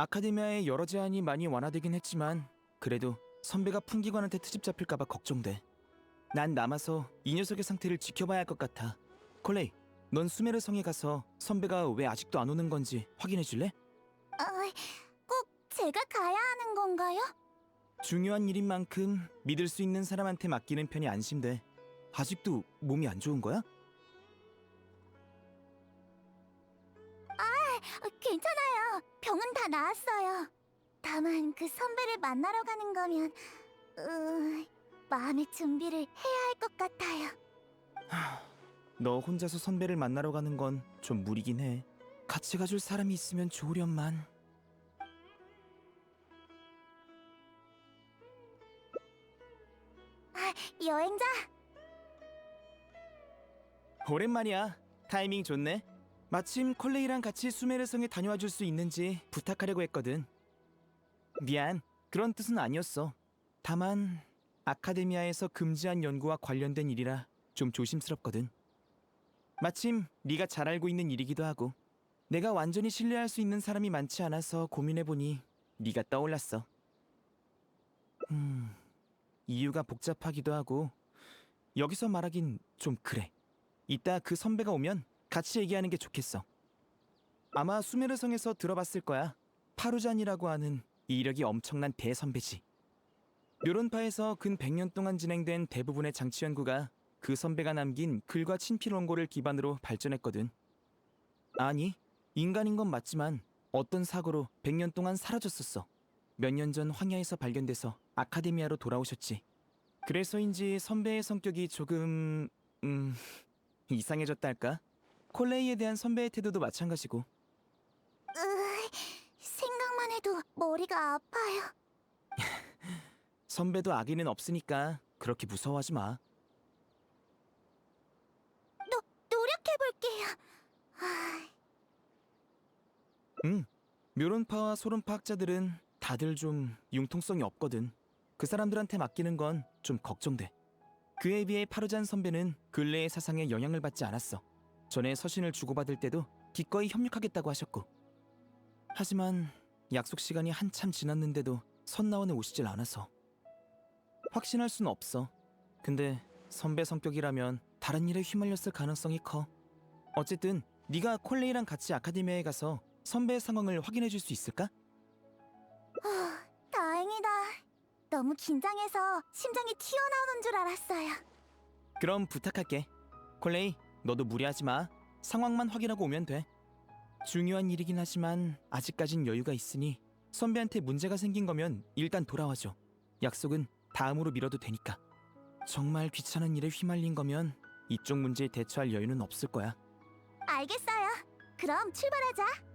아카데미아의 여러 제안이 많이 완화되긴 했지만 그래도 선배가 풍기관한테 트집 잡힐까봐 걱정돼. 난 남아서 이 녀석의 상태를 지켜봐야 할 것 같아. 콜레이, 넌 수메르 성에 가서 선배가 왜 아직도 안 오는 건지 확인해 줄래? 꼭 제가 가야 하는 건가요? 중요한 일인 만큼 믿을 수 있는 사람한테 맡기는 편이 안심돼. 아직도 몸이 안 좋은 거야? 괜찮아요. 병은 다 나았어요. 다만 그 선배를 만나러 가는 거면 마음의 준비를 해야 할 것 같아요. 너 혼자서 선배를 만나러 가는 건 좀 무리긴 해. 같이 가줄 사람이 있으면 좋으련만. 여행자, 오랜만이야. 타이밍 좋네. 마침 콜레이랑 같이 수메르 성에 다녀와 줄 수 있는지 부탁하려고 했거든. 미안, 그런 뜻은 아니었어. 다만 아카데미아에서 금지한 연구와 관련된 일이라 좀 조심스럽거든. 마침 네가 잘 알고 있는 일이기도 하고 내가 완전히 신뢰할 수 있는 사람이 많지 않아서 고민해보니 네가 떠올랐어. 이유가 복잡하기도 하고 여기서 말하긴 좀 그래. 이따 그 선배가 오면 같이 얘기하는 게 좋겠어. 아마 수메르 성에서 들어봤을 거야. 파루잔이라고 하는 이력이 엄청난 대선배지. 묘론파에서 근 100년 동안 진행된 대부분의 장치 연구가 그 선배가 남긴 글과 친필 원고를 기반으로 발전했거든. 아니, 인간인 건 맞지만 어떤 사고로 100년 동안 사라졌었어. 몇 년 전 황야에서 발견돼서 아카데미아로 돌아오셨지. 그래서인지 선배의 성격이 조금... 이상해졌달까? 콜레이에 대한 선배의 태도도 마찬가지고. 생각만 해도 머리가 아파요. 선배도 악의는 없으니까 그렇게 무서워하지 마. 노력해볼게요. 묘론파와 소론파 학자들은 다들 좀 융통성이 없거든. 그 사람들한테 맡기는 건 좀 걱정돼. 그에 비해 파루잔 선배는 근래의 사상에 영향을 받지 않았어. 전에 서신을 주고받을 때도 기꺼이 협력하겠다고 하셨고. 하지만 약속 시간이 한참 지났는데도 선나원에 오시질 않아서 확신할 순 없어. 근데 선배 성격이라면 다른 일에 휘말렸을 가능성이 커. 어쨌든 네가 콜레이랑 같이 아카데미아에 가서 선배의 상황을 확인해 줄 수 있을까? 다행이다. 너무 긴장해서 심장이 튀어나오는 줄 알았어요. 그럼 부탁할게. 콜레이, 너도 무리하지 마. 상황만 확인하고 오면 돼. 중요한 일이긴 하지만 아직까진 여유가 있으니 선배한테 문제가 생긴 거면 일단 돌아와줘. 약속은 다음으로 미뤄도 되니까. 정말 귀찮은 일에 휘말린 거면 이쪽 문제에 대처할 여유는 없을 거야. 알겠어요. 그럼 출발하자.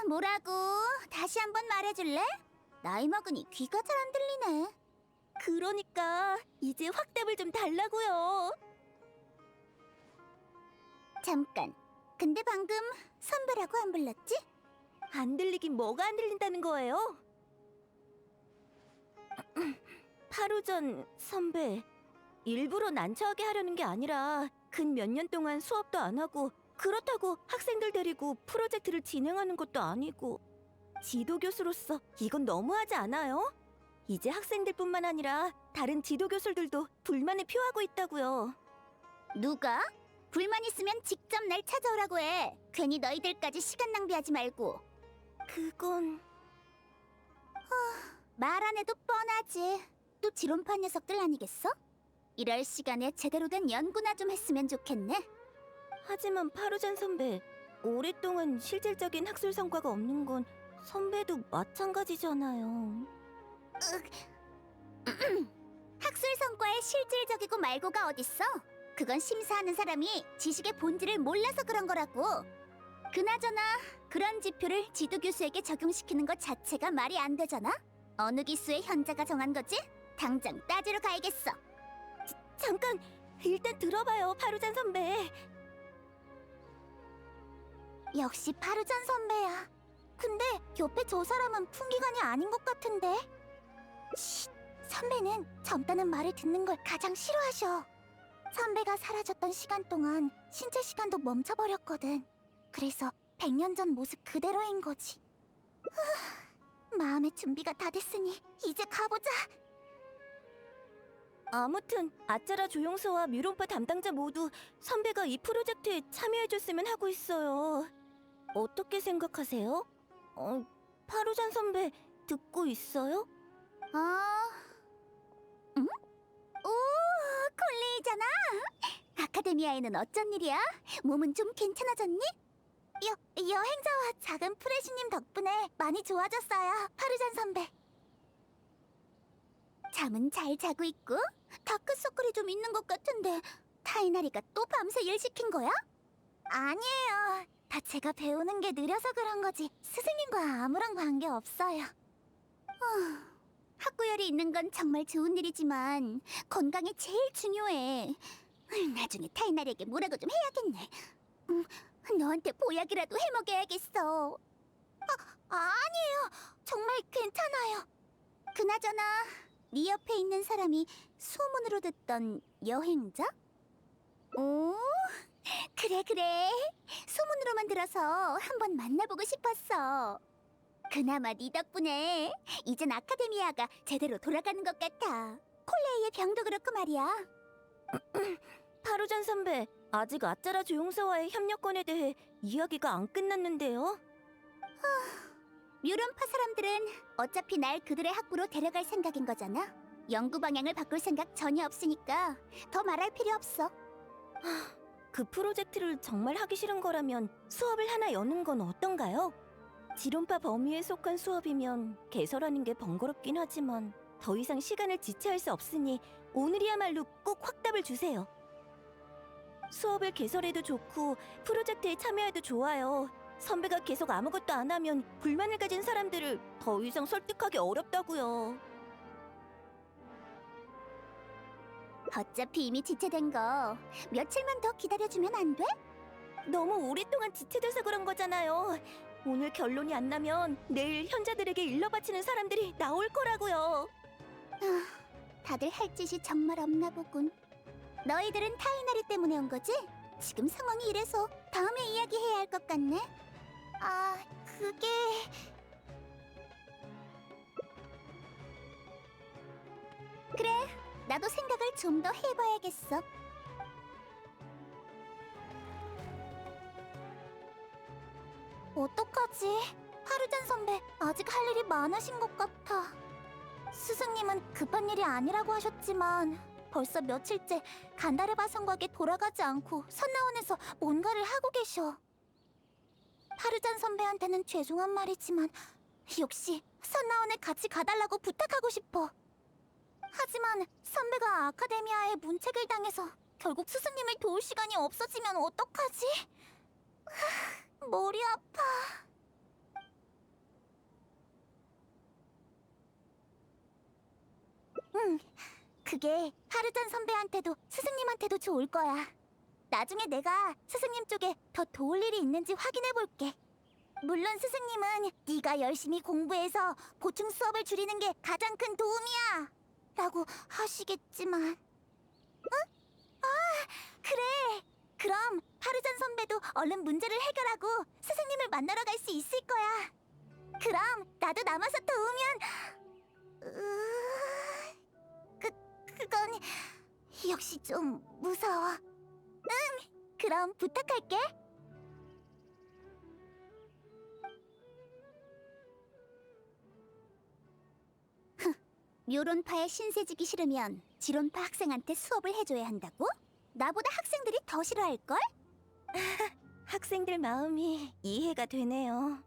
뭐라고? 다시 한번 말해줄래? 나이 먹으니 귀가 잘 안 들리네. 그러니까 이제 확답을 좀 달라고요. 잠깐. 근데 방금 선배라고 안 불렀지? 안 들리긴 뭐가 안 들린다는 거예요? 파루전 선배, 일부러 난처하게 하려는 게 아니라 근 몇 년 동안 수업도 안 하고 그렇다고 학생들 데리고 프로젝트를 진행하는 것도 아니고 지도교수로서 이건 너무하지 않아요? 이제 학생들뿐만 아니라 다른 지도교수들도 불만을 표하고 있다고요. 누가? 불만 있으면 직접 날 찾아오라고 해. 괜히 너희들까지 시간 낭비하지 말고. 그건... 말 안 해도 뻔하지. 또 지론파 녀석들 아니겠어? 이럴 시간에 제대로 된 연구나 좀 했으면 좋겠네. 하지만 파루잔 선배, 오랫동안 실질적인 학술 성과가 없는 건 선배도 마찬가지잖아요. 학술 성과의 실질적이고 말고가 어딨어? 그건 심사하는 사람이 지식의 본질을 몰라서 그런 거라고. 그나저나 그런 지표를 지도 교수에게 적용시키는 것 자체가 말이 안 되잖아? 어느 기수의 현자가 정한 거지? 당장 따지러 가야겠어. 잠깐, 일단 들어봐요, 파루잔 선배. 역시 파루잔 선배야. 근데 옆에 저 사람은 풍기관이 아닌 것 같은데. 쉿, 선배는 젊다는 말을 듣는 걸 가장 싫어하셔. 선배가 사라졌던 시간 동안 신체 시간도 멈춰버렸거든. 그래서 100년 전 모습 그대로인 거지. 마음의 준비가 다 됐으니 이제 가보자. 아무튼 아짜라 조용서와 뮤론파 담당자 모두 선배가 이 프로젝트에 참여해줬으면 하고 있어요. 어떻게 생각하세요? 파루잔 선배 듣고 있어요? 응? 오, 콜레이잖아. 아카데미아에는 어쩐 일이야? 몸은 좀 괜찮아졌니? 여행자와 작은 프레시님 덕분에 많이 좋아졌어요, 파루잔 선배. 잠은 잘 자고 있고 다크서클이 좀 있는 것 같은데 타이나리가 또 밤새 일 시킨 거야? 아니에요. 다 제가 배우는 게 느려서 그런 거지 스승님과 아무런 관계 없어요. 학구열이 있는 건 정말 좋은 일이지만 건강이 제일 중요해. 나중에 타이나리에게 뭐라고 좀 해야겠네. 너한테 보약이라도 해먹여야겠어. 아니에요. 정말 괜찮아요. 그나저나 네 옆에 있는 사람이 소문으로 듣던 여행자? 오, 그래. 소문으로만 들어서 한번 만나보고 싶었어. 그나마 네 덕분에 이젠 아카데미아가 제대로 돌아가는 것 같아. 콜레이의 병도 그렇고 말이야. 파루잔 선배, 아직 아짜라 조용서와의 협력권에 대해 이야기가 안 끝났는데요? 뮤론파 사람들은 어차피 날 그들의 학부로 데려갈 생각인 거잖아. 연구 방향을 바꿀 생각 전혀 없으니까 더 말할 필요 없어. 그 프로젝트를 정말 하기 싫은 거라면 수업을 하나 여는 건 어떤가요? 지론파 범위에 속한 수업이면 개설하는 게 번거롭긴 하지만 더 이상 시간을 지체할 수 없으니 오늘이야말로 꼭 확답을 주세요. 수업을 개설해도 좋고 프로젝트에 참여해도 좋아요. 선배가 계속 아무것도 안 하면 불만을 가진 사람들을 더 이상 설득하기 어렵다고요. 어차피 이미 지체된 거 며칠만 더 기다려주면 안 돼? 너무 오랫동안 지체돼서 그런 거잖아요. 오늘 결론이 안 나면 내일 현자들에게 일러 바치는 사람들이 나올 거라고요. 다들 할 짓이 정말 없나 보군. 너희들은 타이나리 때문에 온 거지? 지금 상황이 이래서 다음에 이야기해야 할 것 같네. 그게... 그래, 나도 생각을 좀 더 해봐야겠어. 어떡하지? 파루잔 선배 아직 할 일이 많으신 것 같아. 스승님은 급한 일이 아니라고 하셨지만 벌써 며칠째 간다르바 성곽에 돌아가지 않고 선나원에서 뭔가를 하고 계셔. 파르잔 선배한테는 죄송한 말이지만 역시 선나원에 같이 가달라고 부탁하고 싶어. 하지만 선배가 아카데미아에 문책을 당해서 결국 스승님을 도울 시간이 없어지면 어떡하지? 머리 아파. 그게 파르잔 선배한테도 스승님한테도 좋을 거야. 나중에 내가 스승님 쪽에 더 도울 일이 있는지 확인해 볼게. 물론 스승님은 네가 열심히 공부해서 보충 수업을 줄이는 게 가장 큰 도움이야 라고 하시겠지만. 응? 그래. 그럼 파르잔 선배도 얼른 문제를 해결하고 스승님을 만나러 갈 수 있을 거야. 그럼 나도 남아서 도우면... 그건 역시 좀 무서워. 그럼 부탁할게. 묘론파에 신세지기 싫으면 지론파 학생한테 수업을 해줘야 한다고? 나보다 학생들이 더 싫어할걸? 학생들 마음이 이해가 되네요.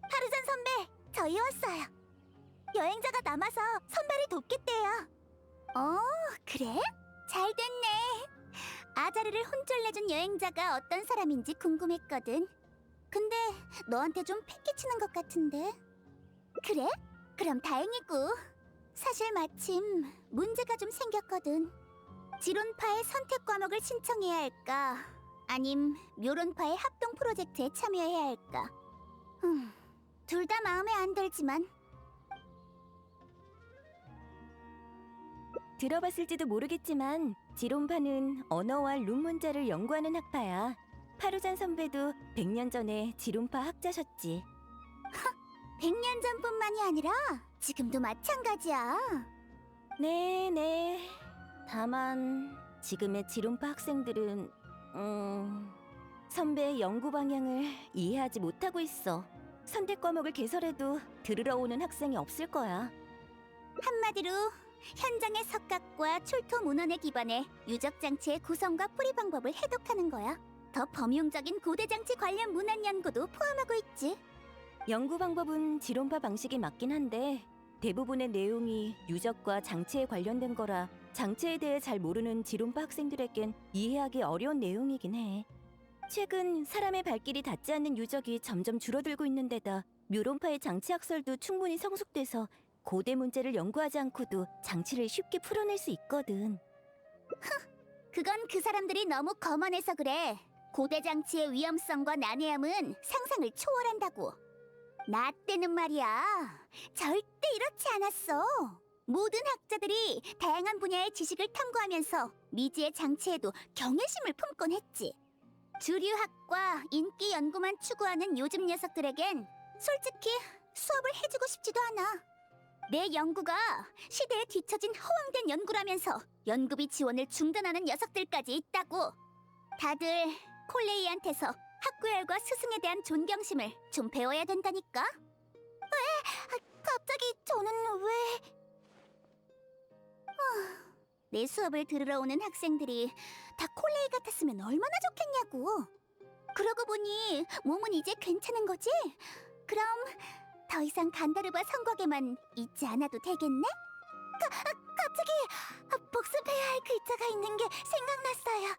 파르잔 선배, 저희 왔어요. 여행자가 남아서 선배를 돕겠대요. 그래? 잘 됐네. 아자르를 혼쭐내준 여행자가 어떤 사람인지 궁금했거든. 근데 너한테 좀 패기치는 것 같은데. 그래? 그럼 다행이고. 사실 마침 문제가 좀 생겼거든. 지론파의 선택 과목을 신청해야 할까? 아님 묘론파의 합동 프로젝트에 참여해야 할까? 둘 다 마음에 안 들지만. 들어봤을지도 모르겠지만 지론파는 언어와 룸 문자를 연구하는 학파야. 파루잔 선배도 100년 전에 지론파 학자셨지. 100년 전뿐만이 아니라 지금도 마찬가지야. 네. 다만 지금의 지론파 학생들은 선배의 연구 방향을 이해하지 못하고 있어. 선택 과목을 개설해도 들으러 오는 학생이 없을 거야. 한마디로 현장의 석각과 출토 문헌에 기반해 유적 장치의 구성과 풀이 방법을 해독하는 거야. 더 범용적인 고대 장치 관련 문헌 연구도 포함하고 있지. 연구 방법은 지론파 방식이 맞긴 한데 대부분의 내용이 유적과 장치에 관련된 거라 장치에 대해 잘 모르는 지론파 학생들에겐 이해하기 어려운 내용이긴 해. 최근 사람의 발길이 닿지 않는 유적이 점점 줄어들고 있는 데다 묘론파의 장치 학설도 충분히 성숙돼서 고대 문제를 연구하지 않고도 장치를 쉽게 풀어낼 수 있거든. 그건 그 사람들이 너무 거만해서 그래. 고대 장치의 위험성과 난해함은 상상을 초월한다고. 나 때는 말이야. 절대 이렇지 않았어. 모든 학자들이 다양한 분야의 지식을 탐구하면서 미지의 장치에도 경외심을 품곤 했지. 주류학과 인기 연구만 추구하는 요즘 녀석들에겐 솔직히 수업을 해주고 싶지도 않아. 내 연구가 시대에 뒤처진 허황된 연구라면서 연구비 지원을 중단하는 녀석들까지 있다고. 다들 콜레이한테서 학구열과 스승에 대한 존경심을 좀 배워야 된다니까. 왜? 갑자기 저는 왜? 내 수업을 들으러 오는 학생들이 다 콜레이 같았으면 얼마나 좋겠냐고. 그러고 보니 몸은 이제 괜찮은 거지? 그럼 더 이상 간다르바 성곽에만 있지 않아도 되겠네? 갑자기 복습해야 할 글자가 있는 게 생각났어요.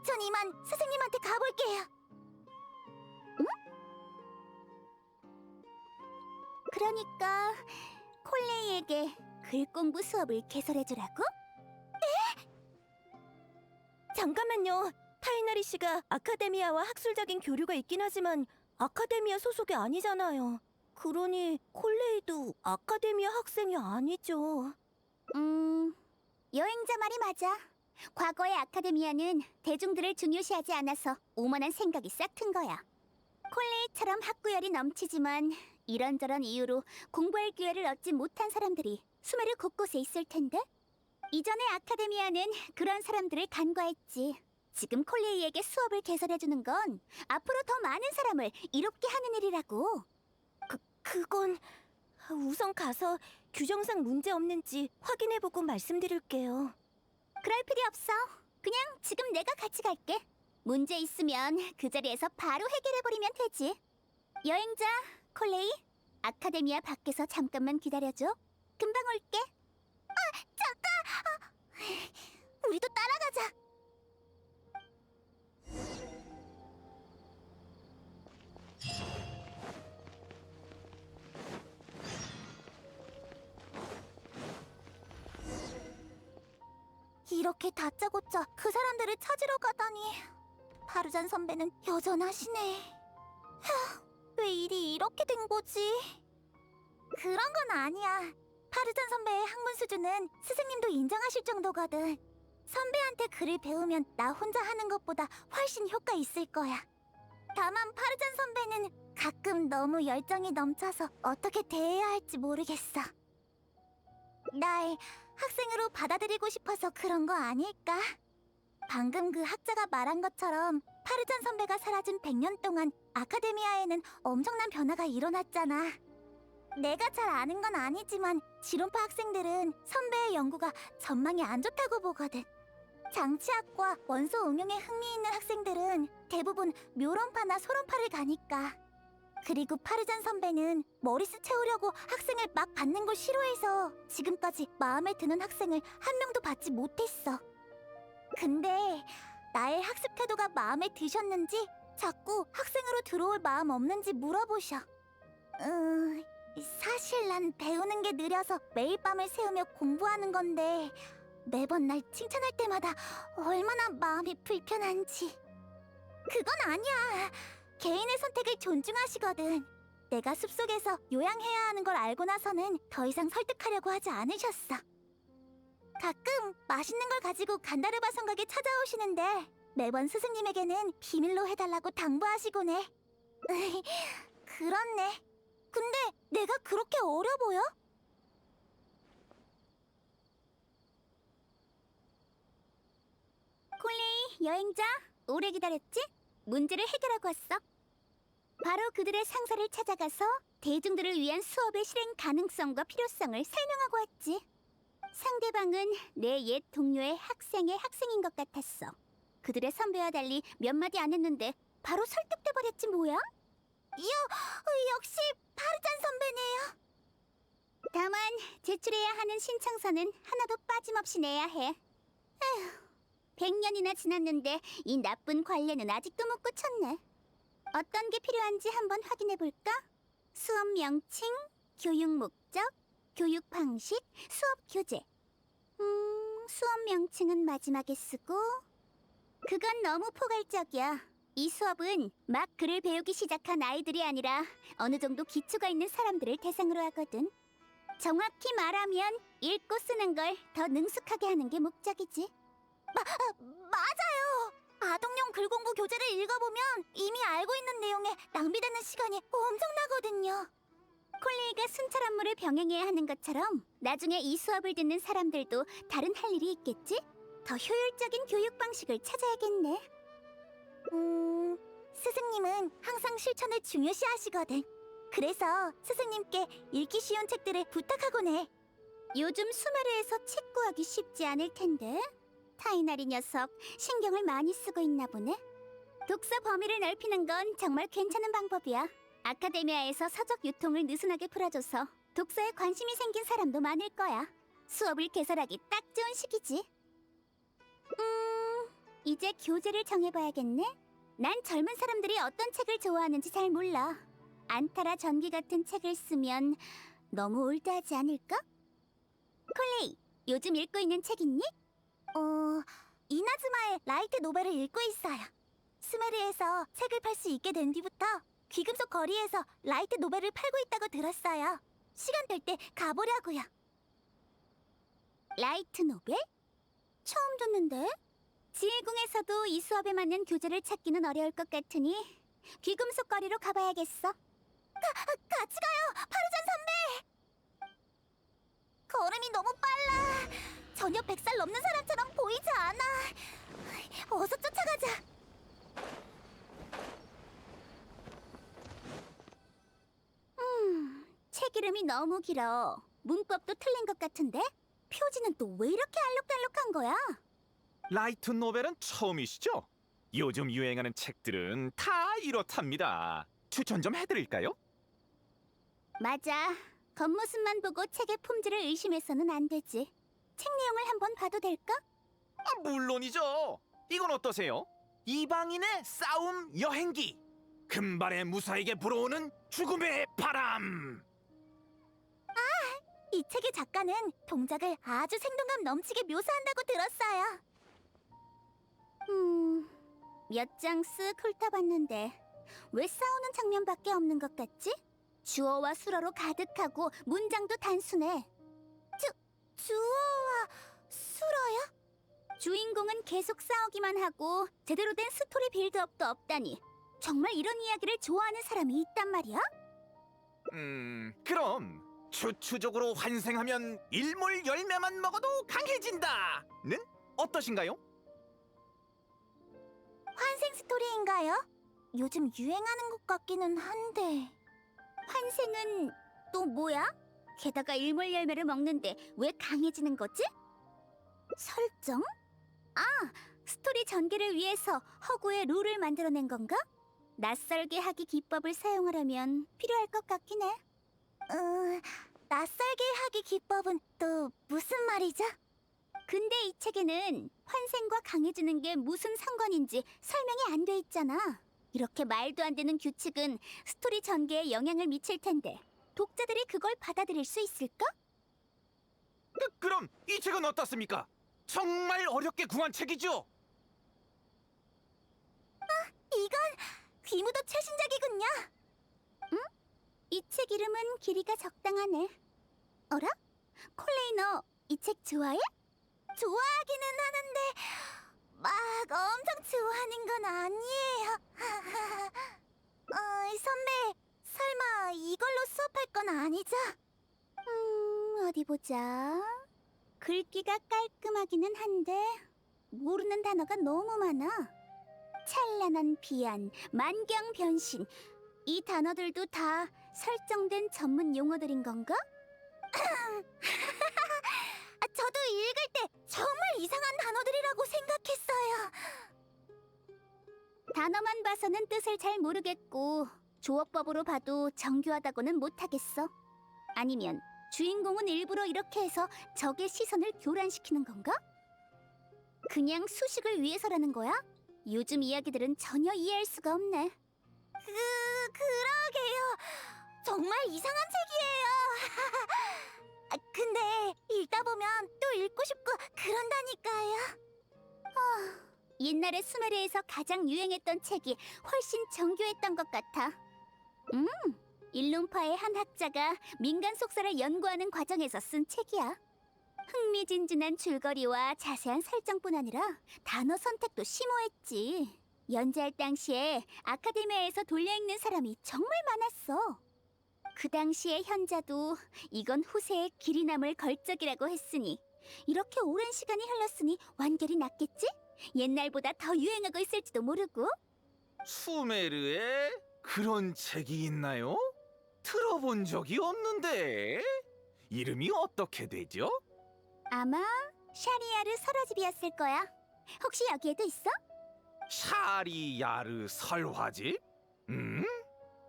전 이만 스승님한테 가볼게요. 응? 그러니까 콜레이에게 글 공부 수업을 개설해주라고? 잠깐만요. 타이나리 씨가 아카데미아와 학술적인 교류가 있긴 하지만 아카데미아 소속이 아니잖아요. 그러니 콜레이도 아카데미아 학생이 아니죠. 여행자 말이 맞아. 과거의 아카데미아는 대중들을 중요시하지 않아서 오만한 생각이 싹튼 거야. 콜레이처럼 학구열이 넘치지만 이런저런 이유로 공부할 기회를 얻지 못한 사람들이 수메르 곳곳에 있을 텐데? 이전의 아카데미아는 그런 사람들을 간과했지. 지금 콜레이에게 수업을 개설해주는 건 앞으로 더 많은 사람을 이롭게 하는 일이라고. 그건 우선 가서 규정상 문제 없는지 확인해보고 말씀드릴게요. 그럴 필요 없어. 그냥 지금 내가 같이 갈게. 문제 있으면 그 자리에서 바로 해결해버리면 되지. 여행자, 콜레이, 아카데미아 밖에서 잠깐만 기다려줘. 금방 올게. 잠깐! 우리도 따라가자. 이렇게 다짜고짜 그 사람들을 찾으러 가다니. 파루잔 선배는 여전하시네. 왜 일이 이렇게 된 거지? 그런 건 아니야. 파루잔 선배의 학문 수준은 스승님도 인정하실 정도거든. 선배한테 글을 배우면 나 혼자 하는 것보다 훨씬 효과 있을 거야. 다만 파루잔 선배는 가끔 너무 열정이 넘쳐서 어떻게 대해야 할지 모르겠어. 날 학생으로 받아들이고 싶어서 그런 거 아닐까? 방금 그 학자가 말한 것처럼 파르잔 선배가 사라진 100년 동안 아카데미아에는 엄청난 변화가 일어났잖아. 내가 잘 아는 건 아니지만 지론파 학생들은 선배의 연구가 전망이 안 좋다고 보거든. 장치학과 원소 응용에 흥미 있는 학생들은 대부분 묘론파나 소론파를 가니까. 그리고 파르잔 선배는 머리수 채우려고 학생을 막 받는 걸 싫어해서 지금까지 마음에 드는 학생을 한 명도 받지 못했어. 근데 나의 학습 태도가 마음에 드셨는지 자꾸 학생으로 들어올 마음 없는지 물어보셔. 사실 난 배우는 게 느려서 매일 밤을 새우며 공부하는 건데 매번 날 칭찬할 때마다 얼마나 마음이 불편한지. 그건 아니야. 개인의 선택을 존중하시거든. 내가 숲속에서 요양해야 하는 걸 알고 나서는 더 이상 설득하려고 하지 않으셨어. 가끔 맛있는 걸 가지고 간다르바 성곽에 찾아오시는데 매번 스승님에게는 비밀로 해달라고 당부하시곤 해. 그렇네. 근데 내가 그렇게 어려 보여? 콜리, 여행자, 오래 기다렸지? 문제를 해결하고 왔어. 바로 그들의 상사를 찾아가서 대중들을 위한 수업의 실행 가능성과 필요성을 설명하고 왔지. 상대방은 내 옛 동료의 학생의 학생인 것 같았어. 그들의 선배와 달리 몇 마디 안 했는데 바로 설득돼 버렸지 뭐야? 역시 파르잔 선배네요. 다만 제출해야 하는 신청서는 하나도 빠짐없이 내야 해. 에휴, 100년이나 지났는데 이 나쁜 관례는 아직도 못 고쳤네. 어떤 게 필요한지 한번 확인해 볼까? 수업 명칭, 교육 목적, 교육 방식, 수업 교재. 수업 명칭은 마지막에 쓰고. 그건 너무 포괄적이야. 이 수업은 막 글을 배우기 시작한 아이들이 아니라 어느 정도 기초가 있는 사람들을 대상으로 하거든. 정확히 말하면 읽고 쓰는 걸 더 능숙하게 하는 게 목적이지. 맞아요. 아동용 글공부 교재를 읽어보면 이미 알고 있는 내용에 낭비되는 시간이 엄청나거든요. 콜레이가 순찰 업무를 병행해야 하는 것처럼 나중에 이 수업을 듣는 사람들도 다른 할 일이 있겠지? 더 효율적인 교육 방식을 찾아야겠네. 스승님은 항상 실천을 중요시하시거든. 그래서 스승님께 읽기 쉬운 책들을 부탁하곤 해. 요즘 수메르에서 책 구하기 쉽지 않을 텐데. 타이나리 녀석 신경을 많이 쓰고 있나 보네. 독서 범위를 넓히는 건 정말 괜찮은 방법이야. 아카데미아에서 서적 유통을 느슨하게 풀어줘서 독서에 관심이 생긴 사람도 많을 거야. 수업을 개설하기 딱 좋은 시기지. 이제 교재를 정해봐야겠네. 난 젊은 사람들이 어떤 책을 좋아하는지 잘 몰라. 안타라 전기 같은 책을 쓰면 너무 올드하지 않을까? 콜레이, 요즘 읽고 있는 책 있니? 이나즈마의 라이트 노벨을 읽고 있어요. 스메르에서 책을 팔 수 있게 된 뒤부터 귀금속 거리에서 라이트 노벨을 팔고 있다고 들었어요. 시간 될 때 가보려고요. 라이트 노벨? 처음 듣는데? 지휘궁에서도 이 수업에 맞는 교재를 찾기는 어려울 것 같으니 귀금속 거리로 가봐야겠어. 같이 가요, 파르잔 선배! 걸음이 너무 빨라. 전혀 100살 넘는 사람처럼 보이지 않아. 어서 쫓아가자. 책 이름이 너무 길어. 문법도 틀린 것 같은데? 표지는 또 왜 이렇게 알록달록한 거야? 라이트 노벨은 처음이시죠? 요즘 유행하는 책들은 다 이렇답니다. 추천 좀 해드릴까요? 맞아. 겉모습만 보고 책의 품질을 의심해서는 안 되지. 책 내용을 한번 봐도 될까? 물론이죠. 이건 어떠세요? 이방인의 싸움 여행기. 금발의 무사에게 불어오는 죽음의 바람. 이 책의 작가는 동작을 아주 생동감 넘치게 묘사한다고 들었어요. 몇 장 쓱 훑어봤는데 왜 싸우는 장면밖에 없는 것 같지? 주어와 수어로 가득하고 문장도 단순해. 주어와 수어요? 주인공은 계속 싸우기만 하고 제대로 된 스토리 빌드업도 없다니. 정말 이런 이야기를 좋아하는 사람이 있단 말이야? 그럼 추추족으로 환생하면 일몰 열매만 먹어도 강해진다는 어떠신가요? 환생 스토리인가요? 요즘 유행하는 것 같기는 한데. 환생은 또 뭐야? 게다가 일몰 열매를 먹는데 왜 강해지는 거지? 설정? 아, 스토리 전개를 위해서 허구의 룰을 만들어낸 건가? 낯설게 하기 기법을 사용하려면 필요할 것 같긴 해. 낯설게 하기 기법은 또 무슨 말이죠? 근데 이 책에는 환생과 강해지는 게 무슨 상관인지 설명이 안 돼 있잖아. 이렇게 말도 안 되는 규칙은 스토리 전개에 영향을 미칠 텐데 독자들이 그걸 받아들일 수 있을까? 그럼 이 책은 어떻습니까? 정말 어렵게 구한 책이죠? 이건 귀무도 최신작이군요. 응? 이 책 이름은 길이가 적당하네. 어라? 콜레이 너 이 책 좋아해? 좋아하기는 하는데 막 엄청 좋아하는 건 아니에요. 선배, 설마 이걸로 수업할 건 아니죠? 어디 보자. 글귀가 깔끔하기는 한데 모르는 단어가 너무 많아. 찬란한 비안, 만경 변신. 이 단어들도 다 설정된 전문 용어들인 건가? 저도 읽을 때 정말 이상한 단어들이라고 생각했어요. 단어만 봐서는 뜻을 잘 모르겠고 조어법으로 봐도 정교하다고는 못하겠어. 아니면 주인공은 일부러 이렇게 해서 적의 시선을 교란시키는 건가? 그냥 수식을 위해서라는 거야? 요즘 이야기들은 전혀 이해할 수가 없네. 그러게요. 정말 이상한 책이에요. 근데 읽다 보면 또 읽고 싶고 그런다니까요. 옛날에 수메르에서 가장 유행했던 책이 훨씬 정교했던 것 같아. 일룸파의 한 학자가 민간 속사를 연구하는 과정에서 쓴 책이야. 흥미진진한 줄거리와 자세한 설정뿐 아니라 단어 선택도 심오했지. 연재할 당시에 아카데미아에서 돌려읽는 사람이 정말 많았어. 그 당시의 현자도 이건 후세의 길이 남을 걸작이라고 했으니 이렇게 오랜 시간이 흘렀으니 완결이 났겠지? 옛날보다 더 유행하고 있을지도 모르고. 수메르에 그런 책이 있나요? 들어본 적이 없는데. 이름이 어떻게 되죠? 아마 샤리아르 설화집이었을 거야. 혹시 여기에도 있어? 샤리야르 설화집?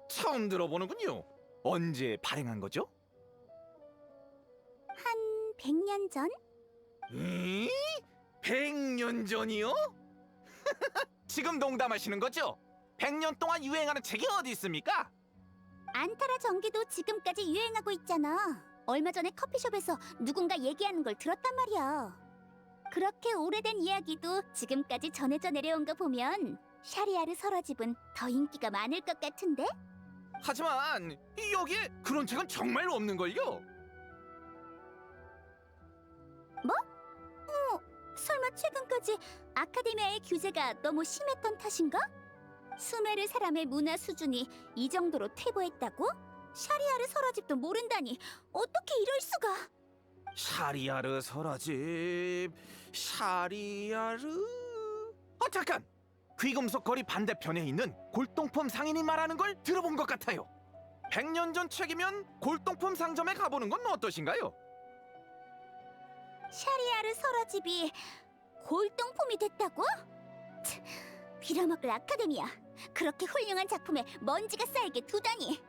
처음 들어보는군요. 언제 발행한 거죠? 한 100년 전? 100년 전이요? 지금 농담하시는 거죠? 100년 동안 유행하는 책이 어디 있습니까? 안타라 전기도 지금까지 유행하고 있잖아. 얼마 전에 커피숍에서 누군가 얘기하는 걸 들었단 말이야. 그렇게 오래된 이야기도 지금까지 전해져 내려온 거 보면 샤리아르 설화집은 더 인기가 많을 것 같은데? 하지만 여기에 그런 책은 정말 없는걸요? 설마 최근까지 아카데미아의 규제가 너무 심했던 탓인가? 수메르 사람의 문화 수준이 이 정도로 퇴보했다고? 샤리아르 설화집도 모른다니 어떻게 이럴 수가? 샤리아르 설화집... 샤리아르... 잠깐! 귀금속 거리 반대편에 있는 골동품 상인이 말하는 걸 들어본 것 같아요. 100년 전 책이면 골동품 상점에 가보는 건 어떠신가요? 샤리아르 설화집이 골동품이 됐다고? 치, 빌어먹을 아카데미아. 그렇게 훌륭한 작품에 먼지가 쌓이게 두다니.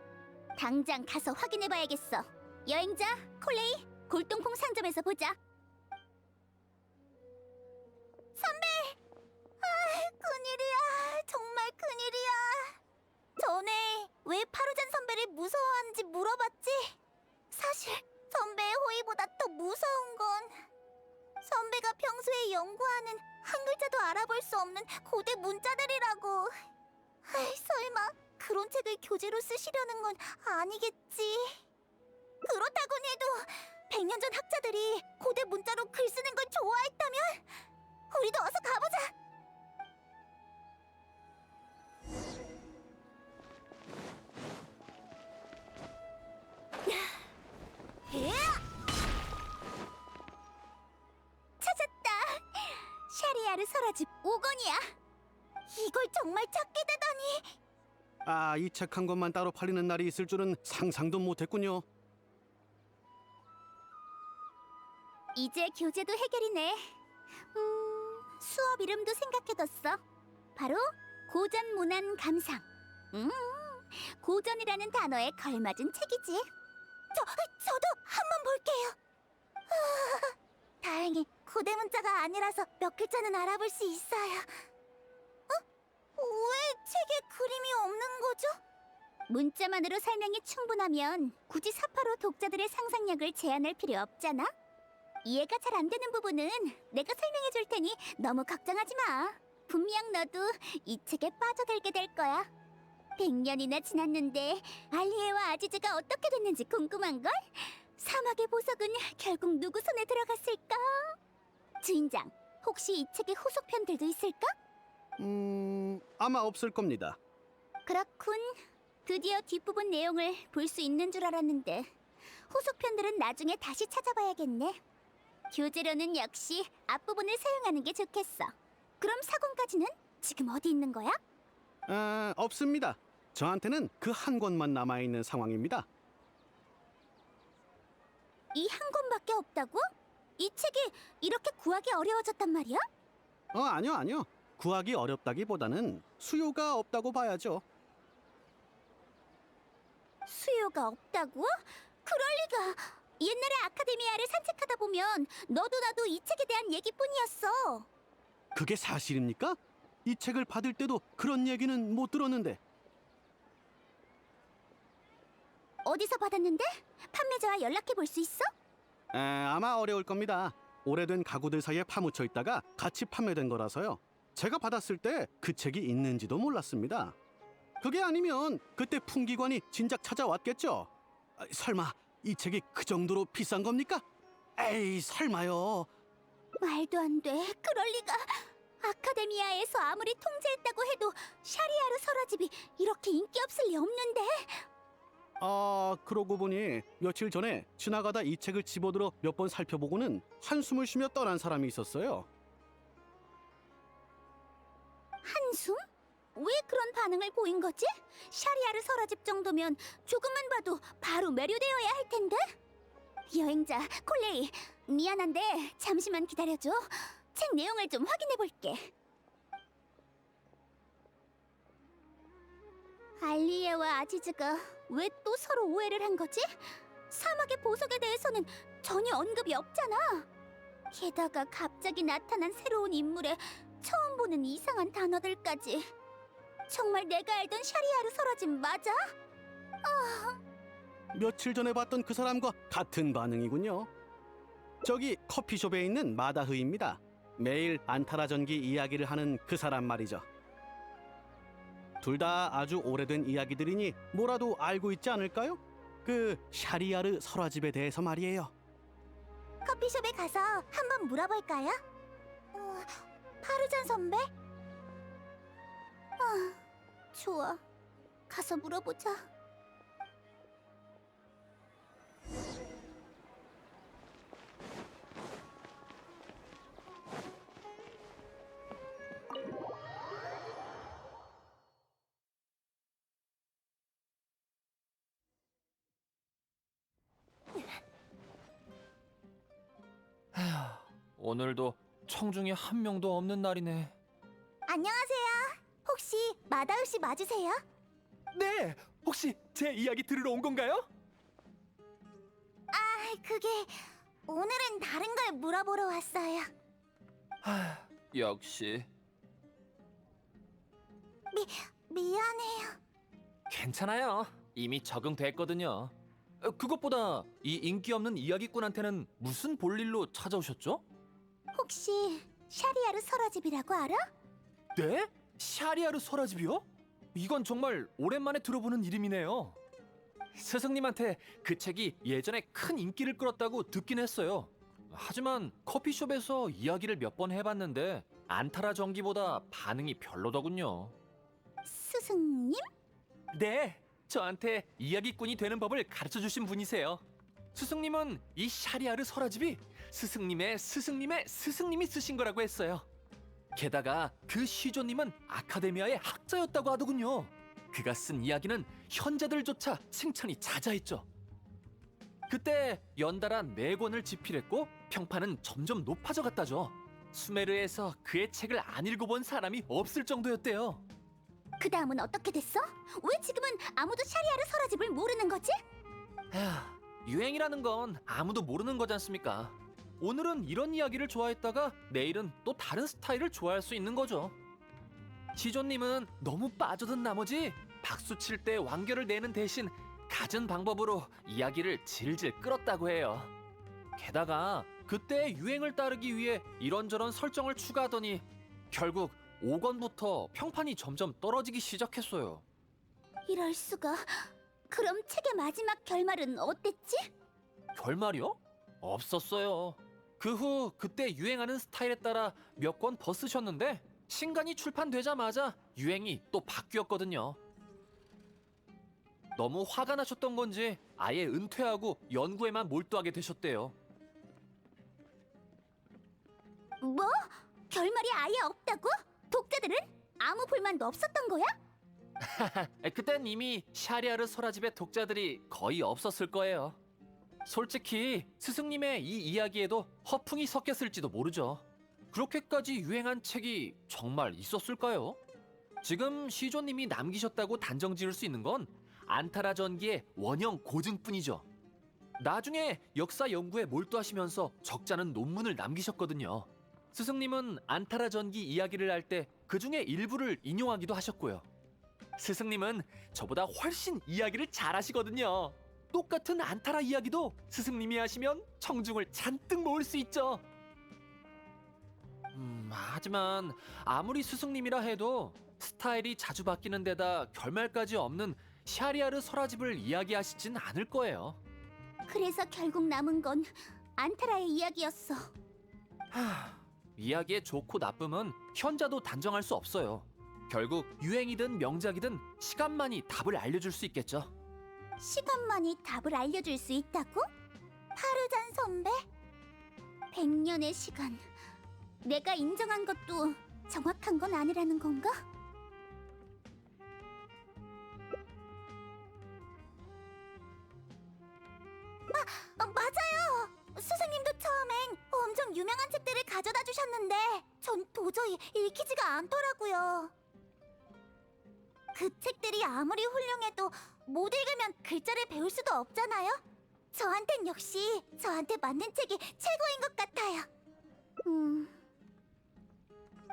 당장 가서 확인해봐야겠어. 여행자, 콜레이, 골동품 상점에서 보자. 선배! 큰일이야. 정말 큰일이야. 전에 왜 파루잔 선배를 무서워하는지 물어봤지? 사실 선배의 호의보다 더 무서운 건 선배가 평소에 연구하는 한 글자도 알아볼 수 없는 고대 문자들이라고. 설마 그런 책을 교재로 쓰시려는 건 아니겠지? 그렇다곤 해도 100년 전 학자들이 고대 문자로 글 쓰는 걸 좋아했다면 우리도 어서 가보자. 찾았다. 샤리아르 설화집 5권이야. 이걸 정말 찾게 되다니. 아, 이 책 한 권만 따로 팔리는 날이 있을 줄은 상상도 못했군요. 이제 교재도 해결이네. 수업 이름도 생각해뒀어. 바로 고전문안 감상. 고전이라는 단어에 걸맞은 책이지. 저도 한번 볼게요. 다행히 고대 문자가 아니라서 몇 글자는 알아볼 수 있어요. 왜 책에 그림이 없는 거죠? 문자만으로 설명이 충분하면 굳이 사파로 독자들의 상상력을 제한할 필요 없잖아. 이해가 잘 안 되는 부분은 내가 설명해 줄 테니 너무 걱정하지 마. 분명 너도 이 책에 빠져들게 될 거야. 100년이나 지났는데 알리에와 아지즈가 어떻게 됐는지 궁금한걸? 사막의 보석은 결국 누구 손에 들어갔을까? 주인장, 혹시 이 책에 후속편들도 있을까? 아마 없을 겁니다. 그렇군. 드디어 뒷부분 내용을 볼 수 있는 줄 알았는데 후속편들은 나중에 다시 찾아봐야겠네. 교재로는 역시 앞부분을 사용하는 게 좋겠어. 그럼 사공까지는 지금 어디 있는 거야? 없습니다. 저한테는 그 한 권만 남아있는 상황입니다. 이 한 권밖에 없다고? 이 책이 이렇게 구하기 어려워졌단 말이야? 아니요. 구하기 어렵다기보다는 수요가 없다고 봐야죠. 수요가 없다고? 그럴 리가. 옛날에 아카데미아를 산책하다 보면 너도 나도 이 책에 대한 얘기뿐이었어. 그게 사실입니까? 이 책을 받을 때도 그런 얘기는 못 들었는데. 어디서 받았는데? 판매자와 연락해 볼 수 있어? 아마 어려울 겁니다. 오래된 가구들 사이에 파묻혀 있다가 같이 판매된 거라서요. 제가 받았을 때 그 책이 있는지도 몰랐습니다. 그게 아니면 그때 풍기관이 진작 찾아왔겠죠. 설마 이 책이 그 정도로 비싼 겁니까? 에이, 설마요. 말도 안 돼. 그럴 리가. 아카데미아에서 아무리 통제했다고 해도 샤리아르 설화집이 이렇게 인기 없을 리 없는데. 그러고 보니 며칠 전에 지나가다 이 책을 집어들어 몇 번 살펴보고는 한숨을 쉬며 떠난 사람이 있었어요. 한숨? 왜 그런 반응을 보인 거지? 샤리아르 설화집 정도면 조금만 봐도 바로 매료되어야 할 텐데. 여행자 콜레이, 미안한데 잠시만 기다려줘. 책 내용을 좀 확인해 볼게. 알리에와 아지즈가 왜 또 서로 오해를 한 거지? 사막의 보석에 대해서는 전혀 언급이 없잖아. 게다가 갑자기 나타난 새로운 인물에 처음 보는 이상한 단어들까지. 정말 내가 알던 샤리아르 설화집 맞아? 며칠 전에 봤던 그 사람과 같은 반응이군요. 저기 커피숍에 있는 마다흐입니다. 매일 안타라 전기 이야기를 하는 그 사람 말이죠. 둘 다 아주 오래된 이야기들이니 뭐라도 알고 있지 않을까요? 그 샤리아르 설화집에 대해서 말이에요. 커피숍에 가서 한번 물어볼까요? 파르잔 선배? 좋아. 가서 물어보자. 오늘도 청중이 한 명도 없는 날이네. 안녕하세요. 혹시 마다우 씨 맞으세요? 네, 혹시 제 이야기 들으러 온 건가요? 그게 오늘은 다른 걸 물어보러 왔어요. 역시 미안해요. 괜찮아요. 이미 적응됐거든요. 그것보다 이 인기 없는 이야기꾼한테는 무슨 볼일로 찾아오셨죠? 혹시 샤리아르 설화집이라고 알아? 네? 샤리아르 설화집이요? 이건 정말 오랜만에 들어보는 이름이네요. 스승님한테 그 책이 예전에 큰 인기를 끌었다고 듣긴 했어요. 하지만 커피숍에서 이야기를 몇 번 해봤는데 안타라 전기보다 반응이 별로더군요. 스승님? 네, 저한테 이야기꾼이 되는 법을 가르쳐주신 분이세요. 스승님은 이 샤리아르 설화집이 스승님의 스승님의 스승님이 쓰신 거라고 했어요. 게다가 그 시조님은 아카데미아의 학자였다고 하더군요. 그가 쓴 이야기는 현자들조차 칭찬이 자자했죠. 그때 연달아 4권을 집필했고 평판은 점점 높아져 갔다죠. 수메르에서 그의 책을 안 읽어본 사람이 없을 정도였대요. 그 다음은 어떻게 됐어? 왜 지금은 아무도 샤리아르 설화집을 모르는 거지? 유행이라는 건 아무도 모르는 거지 않습니까? 오늘은 이런 이야기를 좋아했다가 내일은 또 다른 스타일을 좋아할 수 있는 거죠. 시조님은 너무 빠져든 나머지 박수 칠 때 완결을 내는 대신 갖은 방법으로 이야기를 질질 끌었다고 해요. 게다가 그때 유행을 따르기 위해 이런저런 설정을 추가하더니 결국 5권부터 평판이 점점 떨어지기 시작했어요. 이럴 수가. 그럼 책의 마지막 결말은 어땠지? 결말이요? 없었어요. 그 후 그때 유행하는 스타일에 따라 몇 권 더 쓰셨는데 신간이 출판되자마자 유행이 또 바뀌었거든요. 너무 화가 나셨던 건지 아예 은퇴하고 연구에만 몰두하게 되셨대요. 뭐? 결말이 아예 없다고? 독자들은 아무 불만도 없었던 거야? 그땐 이미 샤리아르 설화집의 독자들이 거의 없었을 거예요. 솔직히 스승님의 이 이야기에도 허풍이 섞였을지도 모르죠. 그렇게까지 유행한 책이 정말 있었을까요? 지금 시조님이 남기셨다고 단정 지을 수 있는 건 안타라 전기의 원형 고증뿐이죠. 나중에 역사 연구에 몰두하시면서 적잖은 논문을 남기셨거든요. 스승님은 안타라 전기 이야기를 할 때 그 중에 일부를 인용하기도 하셨고요. 스승님은 저보다 훨씬 이야기를 잘하시거든요. 똑같은 안타라 이야기도 스승님이 하시면 청중을 잔뜩 모을 수 있죠. 하지만 아무리 스승님이라 해도 스타일이 자주 바뀌는 데다 결말까지 없는 샤리아르 설화집을 이야기하시진 않을 거예요. 그래서 결국 남은 건 안타라의 이야기였어. 이야기의 좋고 나쁨은 현자도 단정할 수 없어요. 결국 유행이든 명작이든 시간만이 답을 알려줄 수 있겠죠. 시간만이 답을 알려줄 수 있다고? 파르잔 선배? 100년의 시간. 내가 인정한 것도 정확한 건 아니라는 건가? 맞아요! 스승님도 처음엔 엄청 유명한 책들을 가져다 주셨는데 전 도저히 읽히지가 않더라고요. 그 책들이 아무리 훌륭해도 못 읽으면 글자를 배울 수도 없잖아요? 저한텐 역시 저한테 맞는 책이 최고인 것 같아요.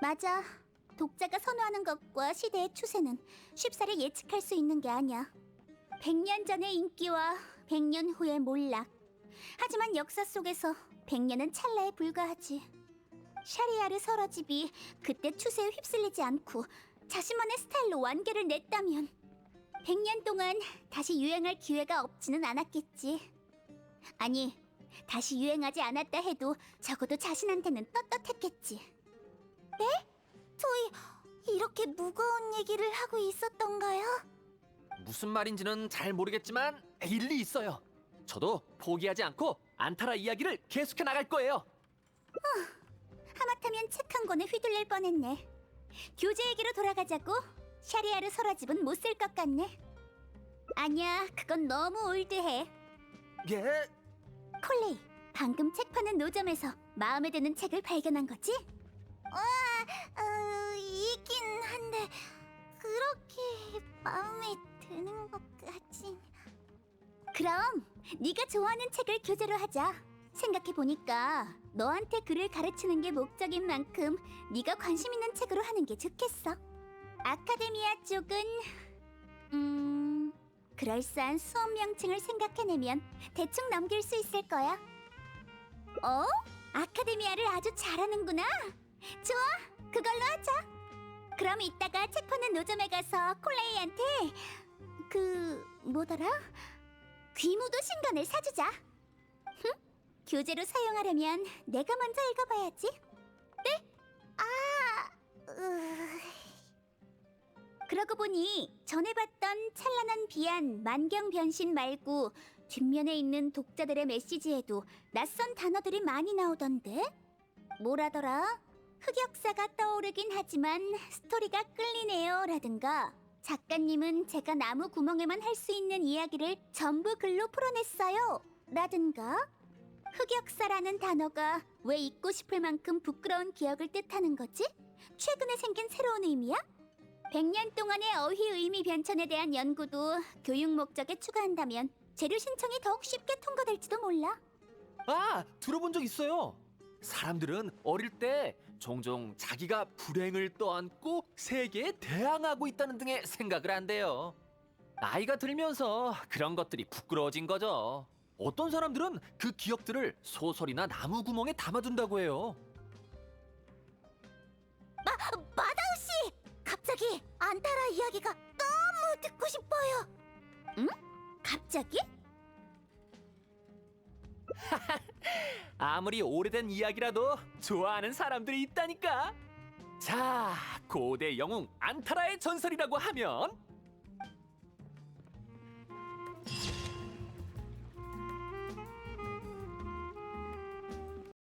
맞아. 독자가 선호하는 것과 시대의 추세는 쉽사리 예측할 수 있는 게 아니야. 100년 전의 인기와 100년 후의 몰락. 하지만 역사 속에서 100년은 찰나에 불과하지. 샤리아르 설화집이 그때 추세에 휩쓸리지 않고 자신만의 스타일로 완결을 냈다면 100년 동안 다시 유행할 기회가 없지는 않았겠지. 아니, 다시 유행하지 않았다 해도 적어도 자신한테는 떳떳했겠지. 네? 저희 이렇게 무거운 얘기를 하고 있었던가요? 무슨 말인지는 잘 모르겠지만 일리 있어요. 저도 포기하지 않고 안타라 이야기를 계속해 나갈 거예요. 하마터면 책 한 권에 휘둘릴 뻔했네. 교재 얘기로 돌아가자고. 샤리아르 설화집은 못 쓸 것 같네. 아니야, 그건 너무 올드해. 예? 콜레이, 방금 책 파는 노점에서 마음에 드는 책을 발견한 거지? 있긴 한데 그렇게 마음에 드는 것 같진... 그럼 네가 좋아하는 책을 교재로 하자. 생각해보니까 너한테 글을 가르치는 게 목적인 만큼 네가 관심 있는 책으로 하는 게 좋겠어. 아카데미아 쪽은... 그럴싸한 수업 명칭을 생각해내면 대충 넘길 수 있을 거야. 어? 아카데미아를 아주 잘하는구나. 좋아, 그걸로 하자. 그럼 이따가 책 파는 노점에 가서 콜레이한테 뭐더라? 귀무도 신간을 사주자. 흠? 교재로 사용하려면 내가 먼저 읽어봐야지. 네? 그러고 보니 전에 봤던 찬란한 비안, 만경 변신 말고 뒷면에 있는 독자들의 메시지에도 낯선 단어들이 많이 나오던데? 뭐라더라? 흑역사가 떠오르긴 하지만 스토리가 끌리네요 라든가, 작가님은 제가 나무 구멍에만 할 수 있는 이야기를 전부 글로 풀어냈어요 라든가. 흑역사라는 단어가 왜 잊고 싶을 만큼 부끄러운 기억을 뜻하는 거지? 최근에 생긴 새로운 의미야? 100년 동안의 어휘 의미 변천에 대한 연구도 교육 목적에 추가한다면 재료 신청이 더욱 쉽게 통과될지도 몰라. 들어본 적 있어요. 사람들은 어릴 때 종종 자기가 불행을 떠안고 세계에 대항하고 있다는 등의 생각을 한대요. 나이가 들면서 그런 것들이 부끄러워진 거죠. 어떤 사람들은 그 기억들을 소설이나 나무 구멍에 담아둔다고 해요. 마다우 씨! 갑자기 안타라 이야기가 너무 듣고 싶어요. 응? 갑자기? 아무리 오래된 이야기라도 좋아하는 사람들이 있다니까. 자, 고대 영웅 안타라의 전설이라고 하면